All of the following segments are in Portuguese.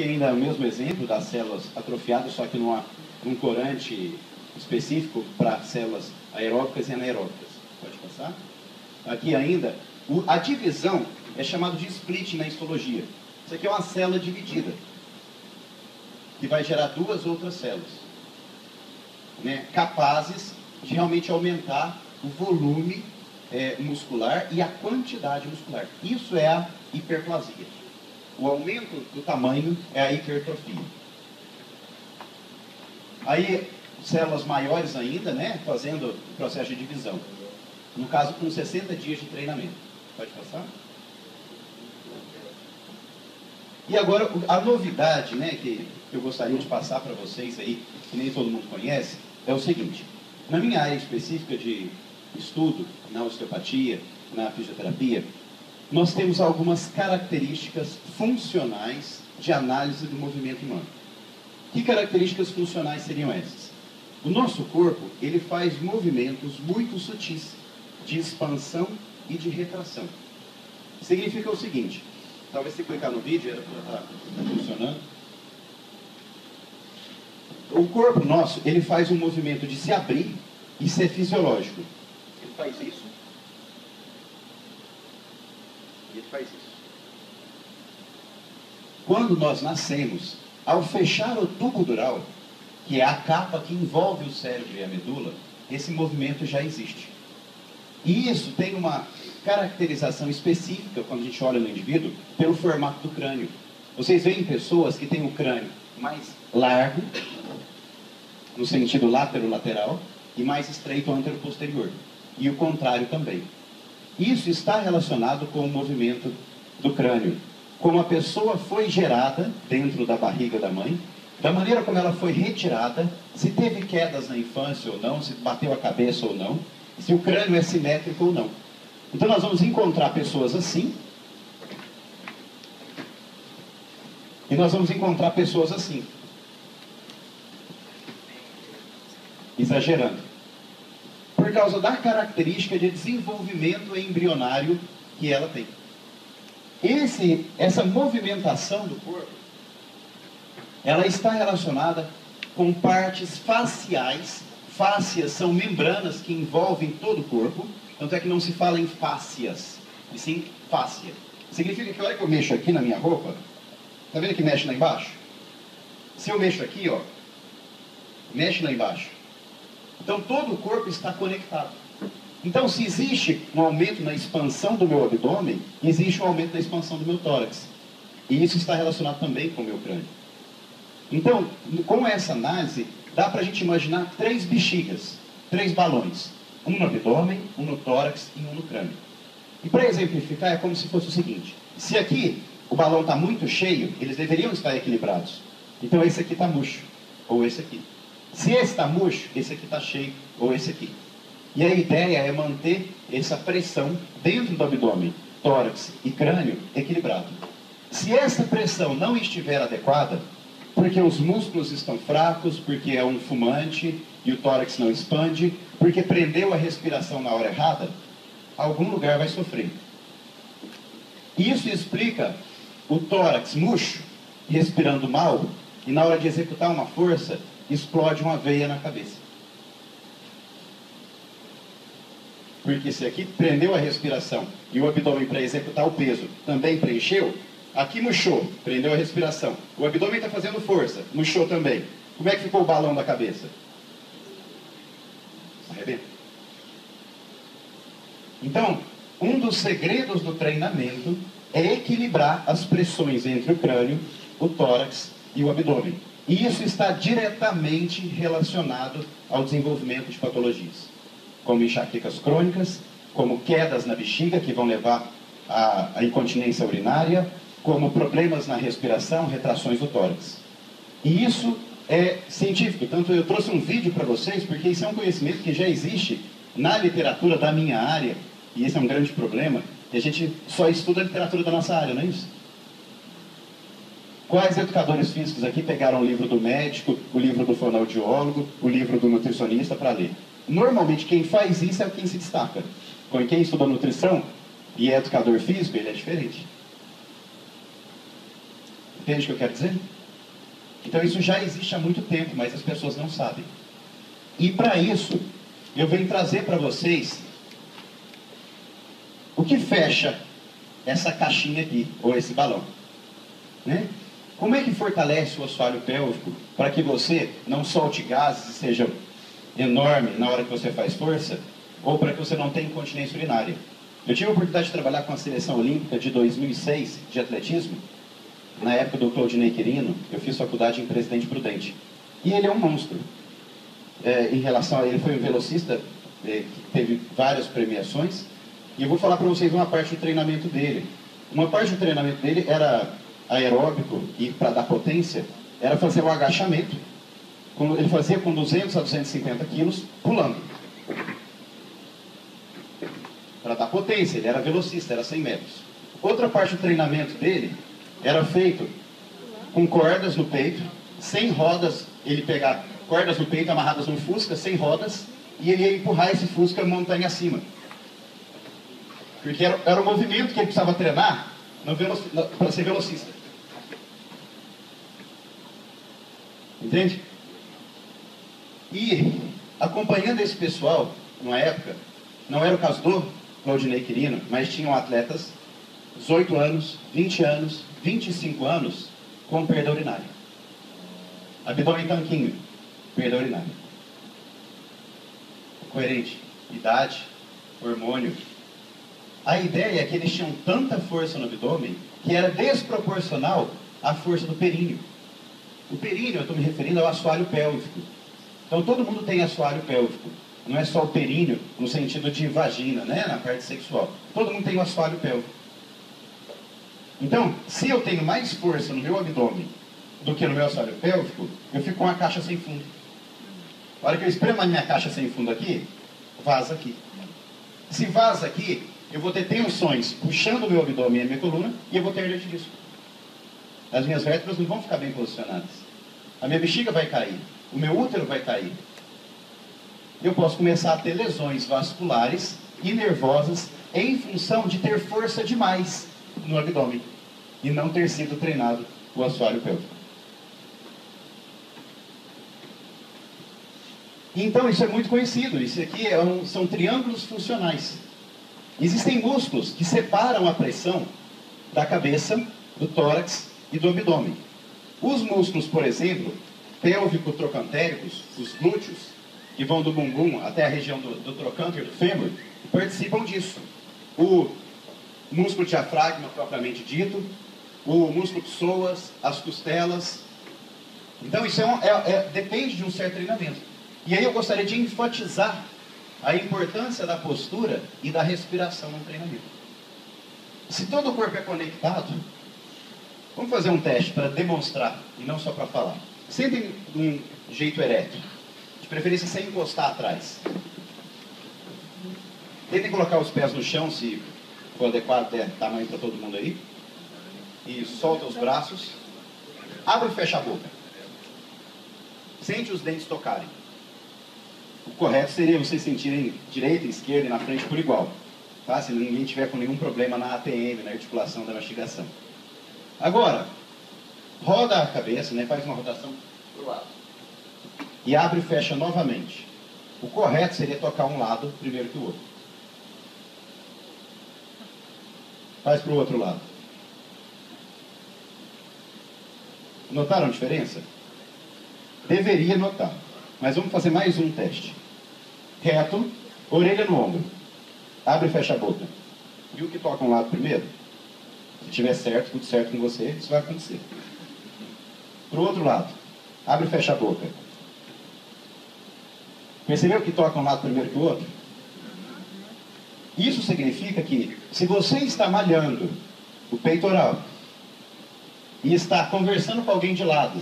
aqui ainda é o mesmo exemplo das células atrofiadas, só que num corante específico para células aeróbicas e anaeróbicas. Pode passar? Aqui ainda, a divisão é chamado de split na histologia. Isso aqui é uma célula dividida, que vai gerar duas outras células, né, capazes de realmente aumentar o volume muscular e a quantidade muscular. Isso é a hiperplasia. O aumento do tamanho é a hipertrofia. Aí, células maiores ainda, né, fazendo o processo de divisão. No caso, com 60 dias de treinamento. Pode passar? E agora, a novidade, né, que eu gostaria de passar para vocês aí, que nem todo mundo conhece, é o seguinte. Na minha área específica de estudo, na osteopatia, na fisioterapia, nós temos algumas características funcionais de análise do movimento humano. Que características funcionais seriam essas? O nosso corpo, ele faz movimentos muito sutis, de expansão e de retração. Significa o seguinte, talvez se clicar no vídeo, era para estar funcionando. O corpo nosso, ele faz um movimento de se abrir e ser fisiológico. Ele faz isso. E ele faz isso. Quando nós nascemos, ao fechar o tubo dural, que é a capa que envolve o cérebro e a medula, esse movimento já existe. E isso tem uma caracterização específica, quando a gente olha no indivíduo, pelo formato do crânio. Vocês veem pessoas que têm o crânio mais largo, no sentido látero-lateral, e mais estreito antero-posterior. E o contrário também. Isso está relacionado com o movimento do crânio. Como a pessoa foi gerada dentro da barriga da mãe, da maneira como ela foi retirada, se teve quedas na infância ou não, se bateu a cabeça ou não, se o crânio é simétrico ou não. Então nós vamos encontrar pessoas assim, e nós vamos encontrar pessoas assim, exagerando, por causa da característica de desenvolvimento embrionário que ela tem. Essa movimentação do corpo, ela está relacionada com partes faciais. Fáscias são membranas que envolvem todo o corpo, tanto é que não se fala em fáscias, e sim fáscia. Significa que a hora que eu mexo aqui na minha roupa, tá vendo que mexe lá embaixo? Se eu mexo aqui, ó, mexe lá embaixo. Então todo o corpo está conectado. Então se existe um aumento na expansão do meu abdômen, existe um aumento na expansão do meu tórax. E isso está relacionado também com o meu crânio. Então, com essa análise, dá para a gente imaginar 3 bexigas, 3 balões. Um no abdômen, um no tórax e um no crânio. E para exemplificar, é como se fosse o seguinte. Se aqui o balão está muito cheio, eles deveriam estar equilibrados. Então esse aqui está murcho, ou esse aqui. Se esse está murcho, esse aqui está cheio, ou esse aqui. E a ideia é manter essa pressão dentro do abdômen, tórax e crânio equilibrado. Se essa pressão não estiver adequada, porque os músculos estão fracos, porque é um fumante e o tórax não expande, porque prendeu a respiração na hora errada, algum lugar vai sofrer. Isso explica o tórax murcho, respirando mal, e na hora de executar uma força, explode uma veia na cabeça. Porque se aqui prendeu a respiração e o abdômen para executar o peso também preencheu, aqui murchou, prendeu a respiração. O abdômen está fazendo força, murchou também. Como é que ficou o balão da cabeça? Arrebenta. Então, um dos segredos do treinamento é equilibrar as pressões entre o crânio, o tórax e o abdômen. E isso está diretamente relacionado ao desenvolvimento de patologias, como enxaquecas crônicas, como quedas na bexiga, que vão levar à incontinência urinária, como problemas na respiração, retrações do tórax. E isso é científico. Tanto eu trouxe um vídeo para vocês, porque isso é um conhecimento que já existe na literatura da minha área, e esse é um grande problema, que a gente só estuda a literatura da nossa área, não é isso? Quais educadores físicos aqui pegaram o livro do médico, o livro do fonoaudiólogo, o livro do nutricionista para ler? Normalmente quem faz isso é quem se destaca. Quem estuda nutrição e é educador físico, ele é diferente. Entende o que eu quero dizer? Então isso já existe há muito tempo, mas as pessoas não sabem. E para isso, eu venho trazer para vocês o que fecha essa caixinha aqui, ou esse balão. Né? Como é que fortalece o assoalho pélvico para que você não solte gases e seja enorme na hora que você faz força, ou para que você não tenha incontinência urinária? Eu tive a oportunidade de trabalhar com a seleção olímpica de 2006 de atletismo. Na época do Claudinei Quirino, eu fiz faculdade em Presidente Prudente. E ele é um monstro. Em relação a ele, foi um velocista que teve várias premiações. E eu vou falar para vocês uma parte do treinamento dele. Uma parte do treinamento dele era aeróbico e para dar potência, era fazer o agachamento. Ele fazia com 200 a 250 quilos, pulando. Para dar potência, ele era velocista, era 100 metros. Outra parte do treinamento dele era feito com cordas no peito, sem rodas, ele pegar cordas no peito amarradas no Fusca, sem rodas, e ele ia empurrar esse Fusca montanha acima. Porque era o movimento que ele precisava treinar para ser velocista. Entende? E acompanhando esse pessoal, numa época, não era o caso do Claudinei Quirino, mas tinham atletas 18 anos, 20 anos, 25 anos com perda urinária. Abdômen tanquinho, perda urinária. Coerente. Idade, hormônio. A ideia é que eles tinham tanta força no abdômen que era desproporcional à força do períneo. O períneo, eu estou me referindo ao assoalho pélvico. Então todo mundo tem assoalho pélvico. Não é só o períneo no sentido de vagina, né? Na parte sexual. Todo mundo tem o assoalho pélvico. Então, se eu tenho mais força no meu abdômen do que no meu assoalho pélvico, eu fico com a caixa sem fundo. A hora que eu espremo a minha caixa sem fundo aqui, vaza aqui. Se vaza aqui, eu vou ter tensões puxando o meu abdômen e a minha coluna, e eu vou ter hernia de disco. As minhas vértebras não vão ficar bem posicionadas. A minha bexiga vai cair. O meu útero vai cair. Eu posso começar a ter lesões vasculares e nervosas em função de ter força demais no abdômen e não ter sido treinado o assoalho pélvico. Então isso é muito conhecido. Isso aqui são triângulos funcionais. Existem músculos que separam a pressão da cabeça, do tórax e do abdômen. Os músculos, por exemplo, pélvico-trocantéricos, os glúteos, que vão do bumbum até a região do trocânter, do fêmur, participam disso. O músculo diafragma, propriamente dito, o músculo psoas, as costelas. Então isso depende de um certo treinamento. E aí eu gostaria de enfatizar a importância da postura e da respiração no treinamento. Se todo o corpo é conectado, vamos fazer um teste para demonstrar e não só para falar. Sentem de um jeito ereto, de preferência sem encostar atrás. Tentem colocar os pés no chão, se for adequado, der tamanho para todo mundo aí. E solta os braços. Abre e fecha a boca. Sente os dentes tocarem. O correto seria vocês sentirem direita, esquerda e na frente por igual. Tá? Se ninguém tiver com nenhum problema na ATM, na articulação da mastigação. Agora, roda a cabeça, né? Faz uma rotação para o lado. E abre e fecha novamente. O correto seria tocar um lado primeiro que o outro. Faz para o outro lado. Notaram a diferença? Deveria notar. Mas vamos fazer mais um teste. Reto, orelha no ombro. Abre e fecha a boca. E o que toca um lado primeiro? Se tiver certo, tudo certo com você, isso vai acontecer. Para o outro lado. Abre e fecha a boca. Percebeu que toca um lado primeiro que o outro? Isso significa que, se você está malhando o peitoral e está conversando com alguém de lado,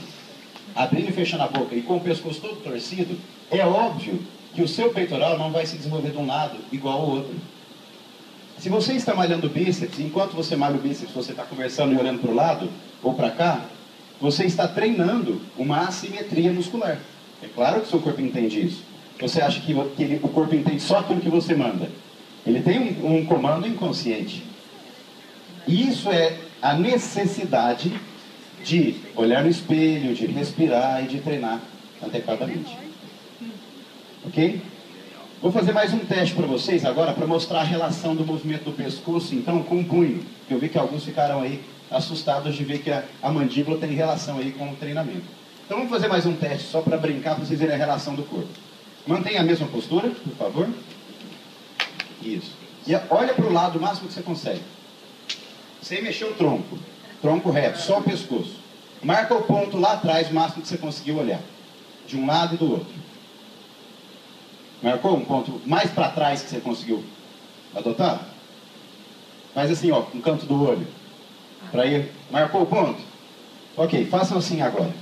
abrindo e fechando a boca e com o pescoço todo torcido, é óbvio que o seu peitoral não vai se desenvolver de um lado igual ao outro. Se você está malhando o bíceps, enquanto você malha o bíceps, você está conversando e olhando para o lado ou para cá, você está treinando uma assimetria muscular. É claro que o seu corpo entende isso. Você acha que o corpo entende só aquilo que você manda. Ele tem um comando inconsciente. E isso é a necessidade de olhar no espelho, de respirar e de treinar adequadamente. Ok? Vou fazer mais um teste para vocês agora, para mostrar a relação do movimento do pescoço, então, com o punho. Eu vi que alguns ficaram aí assustados de ver que a mandíbula tem relação aí com o treinamento. Então, vamos fazer mais um teste, só para brincar, para vocês verem a relação do corpo. Mantenha a mesma postura, por favor. Isso. E olha para o lado o máximo que você consegue. Sem mexer o tronco. Tronco reto, só o pescoço. Marca o ponto lá atrás, o máximo que você conseguiu olhar. De um lado e do outro. Marcou um ponto mais para trás que você conseguiu adotar? Faz assim, ó, no canto do olho. Para ir. Marcou o ponto? Ok, façam assim agora.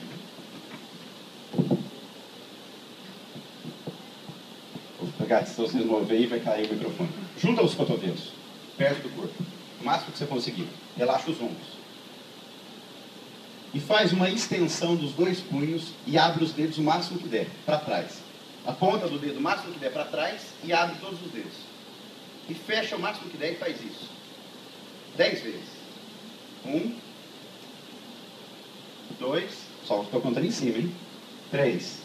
Vou pegar, se vocês mover aí, vai cair o microfone. Junta os cotovelos, perto do corpo. O máximo que você conseguir. Relaxa os ombros. E faz uma extensão dos dois punhos e abre os dedos o máximo que der, para trás. A ponta do dedo o máximo que der para trás e abre todos os dedos. E fecha o máximo que der e faz isso. 10 vezes. 1, 2, só estou contando em cima, hein? 3,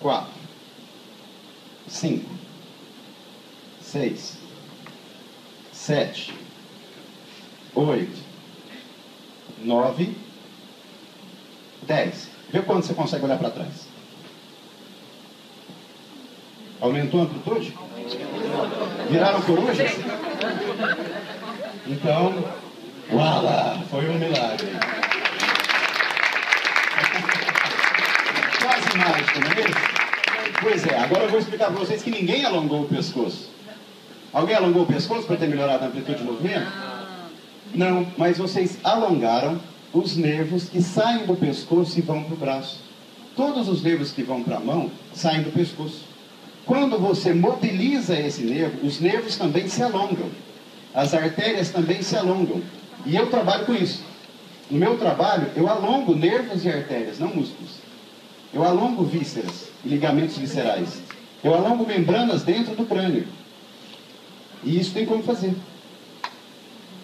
4, 5, 6, 7, 8, 9, 10. Vê quando você consegue olhar para trás. Aumentou a amplitude? Viraram corujas? Então, uala, foi um milagre. Quase mágico, não é isso? Pois é, agora eu vou explicar para vocês que ninguém alongou o pescoço. Alguém alongou o pescoço para ter melhorado a amplitude de movimento? Não, mas vocês alongaram os nervos que saem do pescoço e vão para o braço. Todos os nervos que vão para a mão saem do pescoço. Quando você mobiliza esse nervo, os nervos também se alongam. As artérias também se alongam. E eu trabalho com isso. No meu trabalho, eu alongo nervos e artérias, não músculos. Eu alongo vísceras e ligamentos viscerais. Eu alongo membranas dentro do crânio. E isso tem como fazer.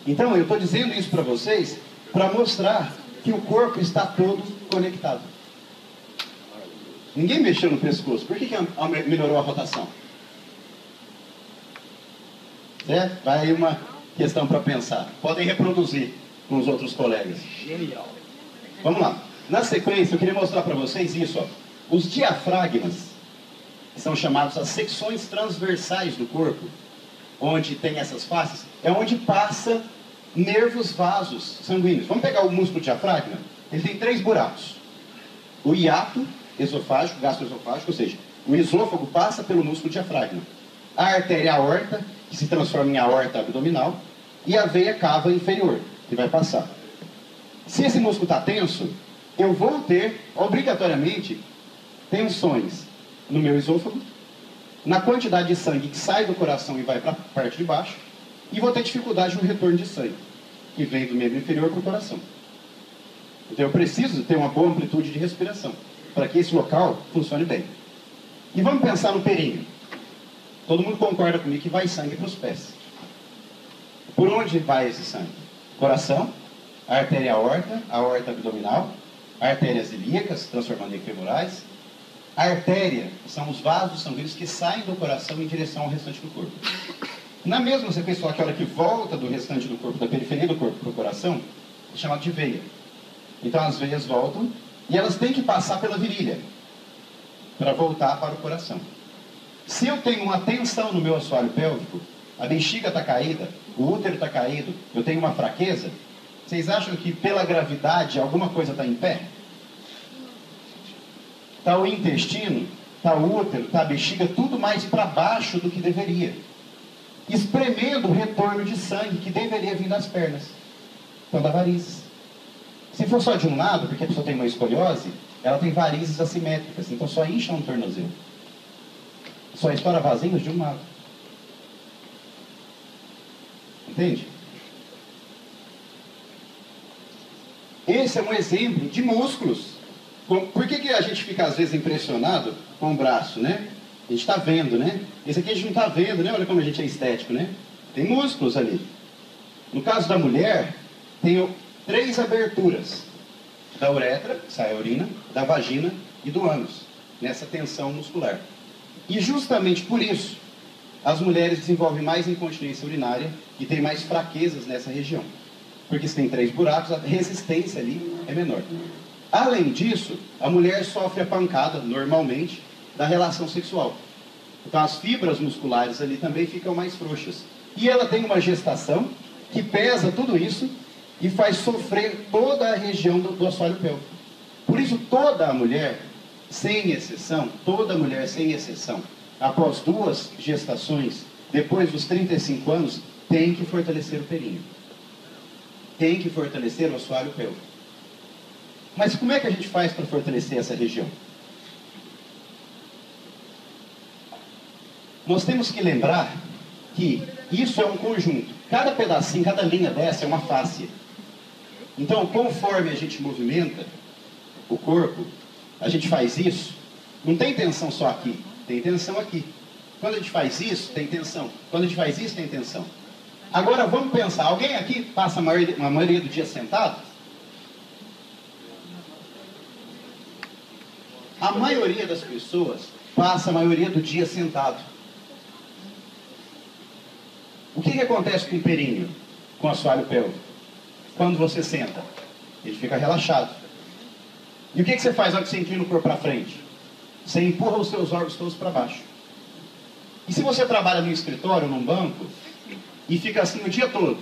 Então, eu estou dizendo isso para vocês para mostrar que o corpo está todo conectado. Ninguém mexeu no pescoço. Por que melhorou a rotação? Certo? Vai aí uma questão para pensar. Podem reproduzir com os outros colegas. Genial. Vamos lá. Na sequência, eu queria mostrar para vocês isso. Ó. Os diafragmas, que são chamados as secções transversais do corpo, onde tem essas faces, é onde passa nervos vasos sanguíneos. Vamos pegar o músculo diafragma? Ele tem 3 buracos. O hiato esofágico, gastroesofágico, ou seja, o esôfago passa pelo músculo diafragma. A artéria aorta, que se transforma em aorta abdominal, e a veia cava inferior, que vai passar. Se esse músculo está tenso, eu vou ter, obrigatoriamente, tensões no meu esôfago, na quantidade de sangue que sai do coração e vai para a parte de baixo, e vou ter dificuldade no retorno de sangue, que vem do membro inferior para o coração. Então eu preciso ter uma boa amplitude de respiração, para que esse local funcione bem. E vamos pensar no períneo. Todo mundo concorda comigo que vai sangue para os pés. Por onde vai esse sangue? Coração, a artéria aorta, a aorta abdominal, artérias ilíacas, transformando em femorais. A artéria são os vasos sanguíneos que saem do coração em direção ao restante do corpo. Na mesma sequência, aquela que volta do restante do corpo, da periferia do corpo para o coração, é chamada de veia. Então as veias voltam e elas têm que passar pela virilha para voltar para o coração. Se eu tenho uma tensão no meu assoalho pélvico, a bexiga está caída, o útero está caído, eu tenho uma fraqueza, vocês acham que pela gravidade alguma coisa está em pé? Está o intestino, está o útero, está a bexiga, tudo mais para baixo do que deveria. Espremendo o retorno de sangue que deveria vir das pernas. Então dá varizes. Se for só de um lado, porque a pessoa tem uma escoliose, ela tem varizes assimétricas, então só incha um tornozelo. Só estoura vasinhos de um lado. Entende? Esse é um exemplo de músculos. Por que a gente fica às vezes impressionado com o braço, né? A gente está vendo, né? Esse aqui a gente não está vendo, né? Olha como a gente é estético, né? Tem músculos ali. No caso da mulher, tem 3 aberturas da uretra, que sai a urina, da vagina e do ânus, nessa tensão muscular. E justamente por isso, as mulheres desenvolvem mais incontinência urinária e têm mais fraquezas nessa região. Porque se tem 3 buracos, a resistência ali é menor. Além disso, a mulher sofre a pancada, normalmente, da relação sexual. Então as fibras musculares ali também ficam mais frouxas. E ela tem uma gestação que pesa tudo isso e faz sofrer toda a região do assoalho pélvico. Por isso toda mulher, sem exceção, após 2 gestações, depois dos 35 anos, tem que fortalecer o períneo. Tem que fortalecer o assoalho pélvico. Mas como é que a gente faz para fortalecer essa região? Nós temos que lembrar que isso é um conjunto. Cada pedacinho, cada linha dessa é uma fáscia. Então, conforme a gente movimenta o corpo, a gente faz isso, não tem tensão só aqui, tem tensão aqui. Quando a gente faz isso, tem tensão. Quando a gente faz isso, tem tensão. Agora vamos pensar, alguém aqui passa a maioria do dia sentado? A maioria das pessoas passa a maioria do dia sentado. O que acontece com o períneo, com o assoalho pélvico? Quando você senta, ele fica relaxado. E o que você faz na hora que você inclina o corpo para frente? Você empurra os seus órgãos todos para baixo. E se você trabalha no escritório, num banco, e fica assim o dia todo,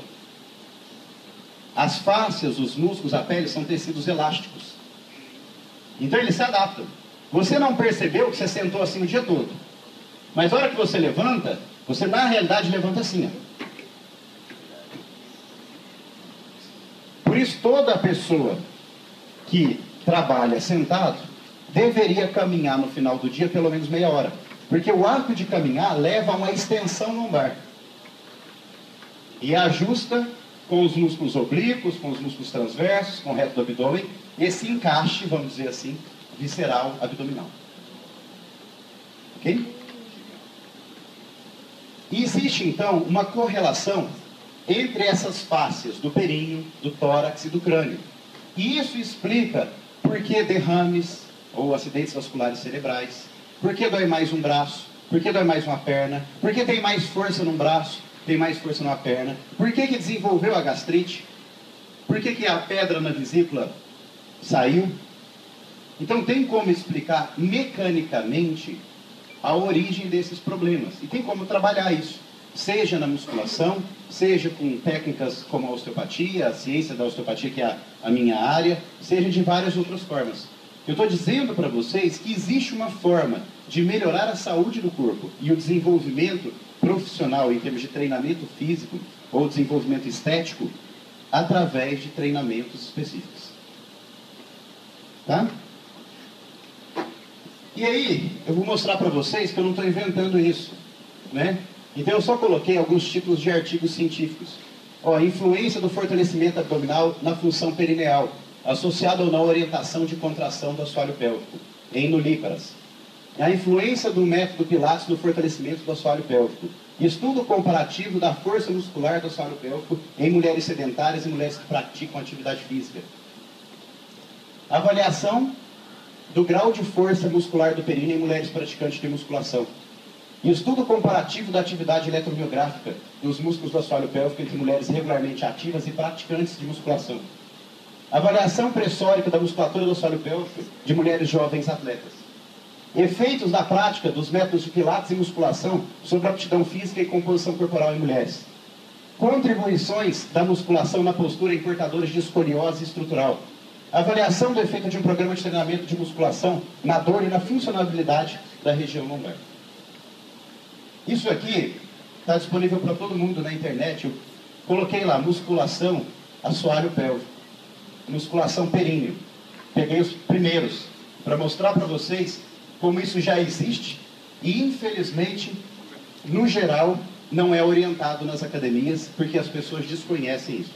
as fáscias, os músculos, a pele são tecidos elásticos. Então eles se adaptam. Você não percebeu que você sentou assim o dia todo. Mas na hora que você levanta, você na realidade levanta assim, ó. Por isso toda pessoa que trabalha sentado deveria caminhar no final do dia pelo menos meia hora. Porque o ato de caminhar leva a uma extensão lombar. E ajusta com os músculos oblíquos, com os músculos transversos, com o reto do abdômen, esse encaixe, vamos dizer assim, visceral abdominal. Ok? E existe então uma correlação entre essas fáscias do períneo, do tórax e do crânio. E isso explica por que derrames ou acidentes vasculares cerebrais, por que dói mais um braço, por que dói mais uma perna, por que tem mais força num braço, tem mais força numa perna, por que desenvolveu a gastrite, por que a pedra na vesícula saiu. Então tem como explicar mecanicamente a origem desses problemas. E tem como trabalhar isso, seja na musculação, seja com técnicas como a osteopatia, a ciência da osteopatia, que é a minha área, seja de várias outras formas. Eu estou dizendo para vocês que existe uma forma de melhorar a saúde do corpo e o desenvolvimento profissional em termos de treinamento físico ou desenvolvimento estético através de treinamentos específicos. Tá? E aí, eu vou mostrar para vocês que eu não estou inventando isso, né? Então eu só coloquei alguns títulos de artigos científicos. Ó, influência do fortalecimento abdominal na função perineal, associado ou não à orientação de contração do assoalho pélvico, em nulíparas. A influência do método Pilates no fortalecimento do assoalho pélvico. Estudo comparativo da força muscular do assoalho pélvico em mulheres sedentárias e mulheres que praticam atividade física. Avaliação do grau de força muscular do períneo em mulheres praticantes de musculação. Estudo comparativo da atividade eletromiográfica dos músculos do assoalho pélvico entre mulheres regularmente ativas e praticantes de musculação. Avaliação pressórica da musculatura do assoalho pélvico de mulheres jovens atletas. Efeitos da prática dos métodos de Pilates e musculação sobre a aptidão física e composição corporal em mulheres. Contribuições da musculação na postura em portadores de escoliose estrutural. Avaliação do efeito de um programa de treinamento de musculação na dor e na funcionalidade da região lombar. Isso aqui está disponível para todo mundo na internet. Eu coloquei lá, musculação, assoalho pélvico, musculação períneo. Peguei os primeiros para mostrar para vocês como isso já existe e, infelizmente, no geral, não é orientado nas academias porque as pessoas desconhecem isso.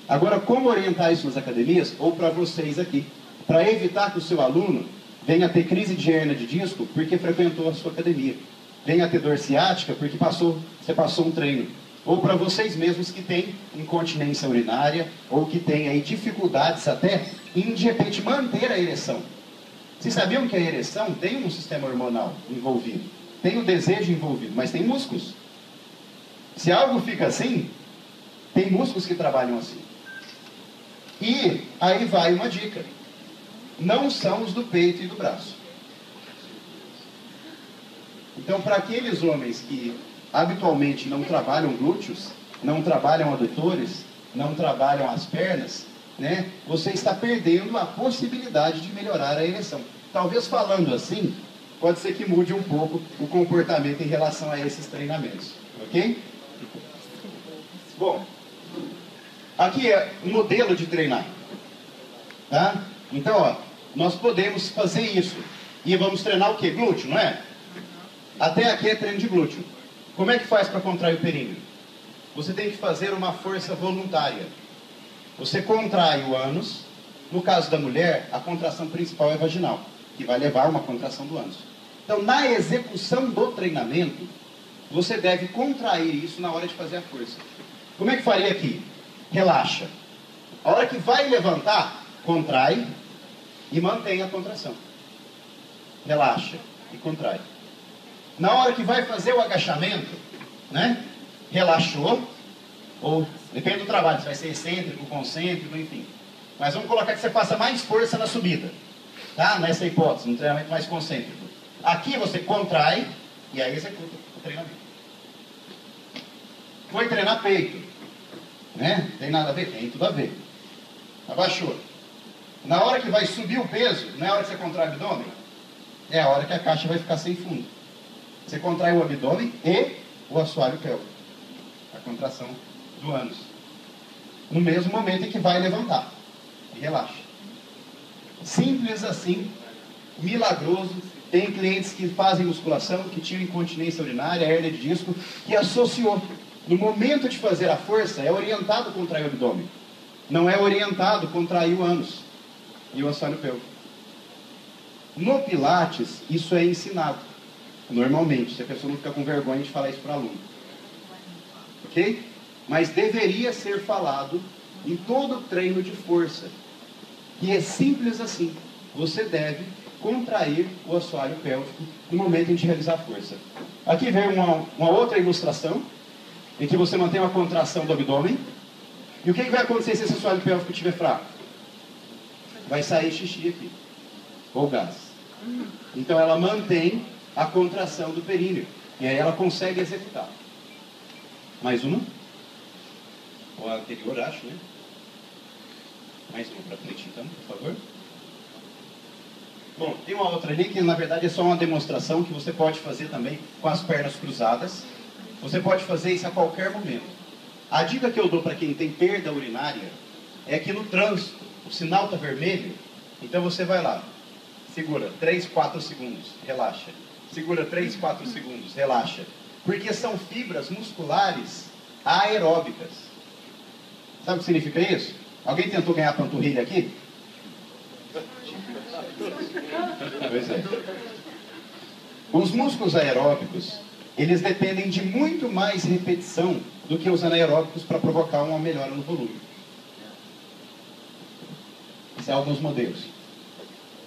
Agora, como orientar isso nas academias, ou para vocês aqui, para evitar que o seu aluno venha a ter crise de hérnia de disco porque frequentou a sua academia, venha a ter dor ciática porque você passou um treino, ou para vocês mesmos que têm incontinência urinária, ou que têm aí dificuldades até em, de repente, manter a ereção. Vocês sabiam que a ereção tem um sistema hormonal envolvido, tem o desejo envolvido, mas tem músculos. Se algo fica assim, tem músculos que trabalham assim. E aí vai uma dica. Não são os do peito e do braço. Então, para aqueles homens que habitualmente não trabalham glúteos, não trabalham adutores, não trabalham as pernas, né, você está perdendo a possibilidade de melhorar a ereção. Talvez falando assim, pode ser que mude um pouco o comportamento em relação a esses treinamentos. Ok? Bom, aqui é um modelo de treinar. Tá? Então, ó, nós podemos fazer isso. E vamos treinar o quê? Glúteo, não é? Até aqui é treino de glúteo. Como é que faz para contrair o períneo? Você tem que fazer uma força voluntária. Você contrai o ânus. No caso da mulher, a contração principal é vaginal, que vai levar a uma contração do ânus. Então, na execução do treinamento, você deve contrair isso na hora de fazer a força. Como é que faria aqui? Relaxa. A hora que vai levantar, contrai e mantém a contração. Relaxa e contrai. Na hora que vai fazer o agachamento, né? Relaxou, ou depende do trabalho, se vai ser excêntrico, concêntrico, enfim. Mas vamos colocar que você faça mais força na subida, tá? Nessa hipótese, no treinamento mais concêntrico. Aqui você contrai e aí executa o treinamento. Foi treinar peito, né? Tem nada a ver? Tem tudo a ver. Abaixou. Na hora que vai subir o peso, não é a hora que você contrai o abdômen? É a hora que a caixa vai ficar sem fundo. Você contrai o abdômen e o assoalho pélvico. A contração do ânus. No mesmo momento em que vai levantar. E relaxa. Simples assim, milagroso. Tem clientes que fazem musculação, que tinham incontinência urinária, hérnia de disco, que associou. No momento de fazer a força, é orientado a contrair o abdômen. Não é orientado a contrair o ânus e o assoalho pélvico. No Pilates, isso é ensinado. Normalmente, se a pessoa não fica com vergonha de falar isso para o aluno. Ok? Mas deveria ser falado em todo treino de força. E é simples assim. Você deve contrair o assoalho pélvico no momento em que realizar a força. Aqui vem uma outra ilustração, em que você mantém uma contração do abdômen. E o que vai acontecer se esse assoalho pélvico estiver fraco? Vai sair xixi aqui. Ou gás. Então ela mantém a contração do períneo. E aí ela consegue executar. Mais uma. Ou a anterior, acho, né? Mais uma para frente, então, por favor. Bom, tem uma outra ali que na verdade é só uma demonstração que você pode fazer também com as pernas cruzadas. Você pode fazer isso a qualquer momento. A dica que eu dou para quem tem perda urinária é que no trânsito, o sinal está vermelho, então você vai lá, segura 3, 4 segundos, relaxa. Segura 3, 4 segundos, relaxa. Porque são fibras musculares aeróbicas. Sabe o que significa isso? Alguém tentou ganhar panturrilha aqui? Pois é. Os músculos aeróbicos, eles dependem de muito mais repetição do que os anaeróbicos para provocar uma melhora no volume. Isso é alguns modelos.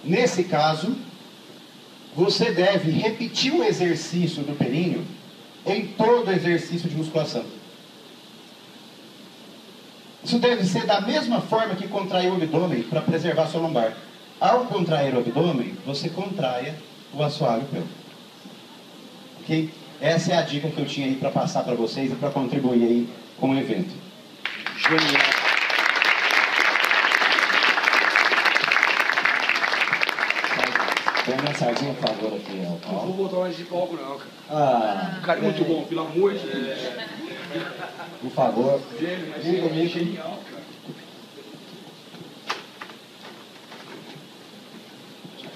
Nesse caso, você deve repetir o exercício do períneo em todo exercício de musculação. Isso deve ser da mesma forma que contrair o abdômen para preservar sua lombar. Ao contrair o abdômen, você contraia o assoalho pélvico. Ok? Essa é a dica que eu tinha aí para passar para vocês e para contribuir aí com o evento. Genial. Tem uma mensadinha, por favor, aqui. Não vou botar mais de palco não, cara. Ah, O cara é muito bom, pelo amor de Deus. por favor. Gênio, mas Vem comigo. é genial, cara.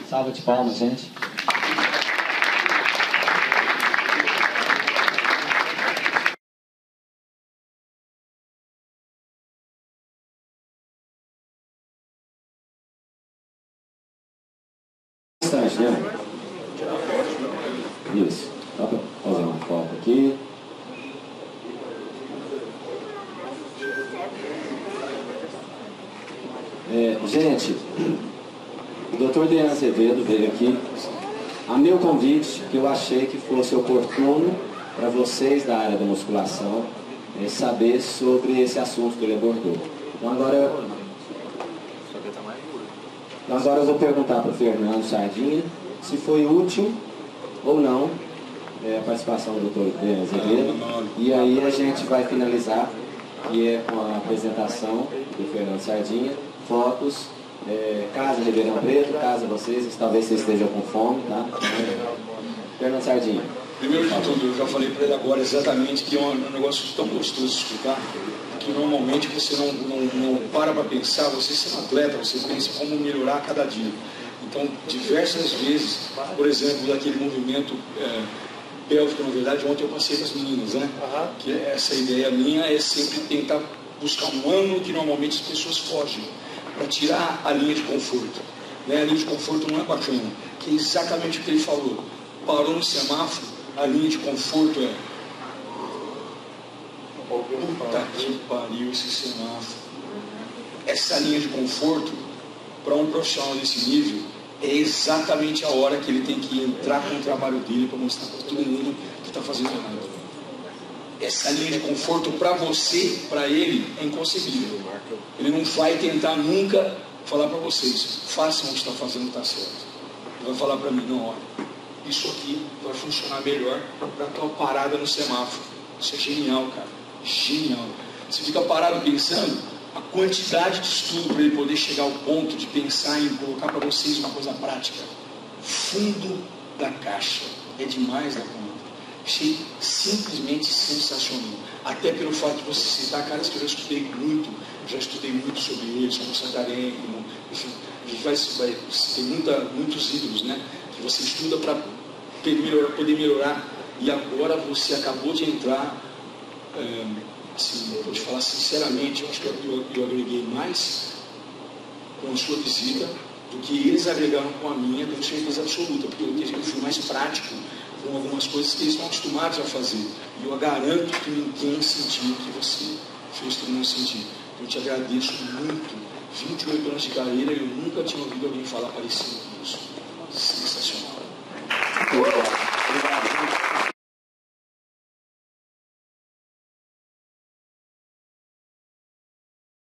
Salva de palmas, gente. Bastante, né? Isso. Tá bom. Fazer uma foto aqui. Gente, o Dr. Dean Azevedo veio aqui a meu convite, que eu achei que fosse oportuno para vocês da área da musculação saber sobre esse assunto que ele abordou. Então agora eu vou perguntar para o Fernando Sardinha se foi útil ou não a participação do Dr. Dean Azevedo. E aí a gente vai finalizar, que é com a apresentação do Fernando Sardinha, fotos, casa Ribeirão Preto, casa vocês, talvez vocês estejam com fome, tá? Fernando Sardinha. Primeiro de tudo, eu já falei para ele agora exatamente que é um negócio tão gostoso de explicar, que normalmente você não para pensar, você ser um atleta, você pensa como melhorar a cada dia. Então, diversas vezes, por exemplo, daquele movimento pélvico, na verdade, ontem eu passei com as meninas, né? Que essa ideia minha é sempre tentar buscar um ângulo que normalmente as pessoas fogem, para tirar a linha de conforto. Né? A linha de conforto não é bacana, que é exatamente o que ele falou. Parou no semáforo, a linha de conforto é... Puta que pariu esse semáforo. Essa linha de conforto, para um profissional desse nível, é exatamente a hora que ele tem que entrar com o trabalho dele para mostrar para todo mundo que está fazendo errado. Essa linha de conforto para você, para ele, é inconcebível. Ele não vai tentar nunca falar para vocês, façam o que está fazendo, está certo. Ele vai falar para mim, não, olha, isso aqui vai funcionar melhor para a tua parada no semáforo. Isso é genial, cara. Genial. Você fica parado pensando a quantidade de estudo para ele poder chegar ao ponto de pensar em colocar para vocês uma coisa prática. Fundo da caixa. É demais da conta. Achei simplesmente sensacional. Até pelo fato de você citar caras que eu já estudei muito sobre eles, como Santarém, enfim, a gente tem muitos ídolos, né? Que você estuda para poder melhorar. E agora você acabou de entrar, assim, vou te falar sinceramente, eu acho que eu agreguei mais com a sua visita do que eles agregaram com a minha, tenho certeza absoluta, porque eu fui mais prático com algumas coisas que eles estão acostumados a fazer. E eu garanto que ninguém sentiu o que você fez todo mundo sentir. Eu te agradeço muito. 28 anos de carreira, eu nunca tinha ouvido alguém falar parecido com isso. Sensacional.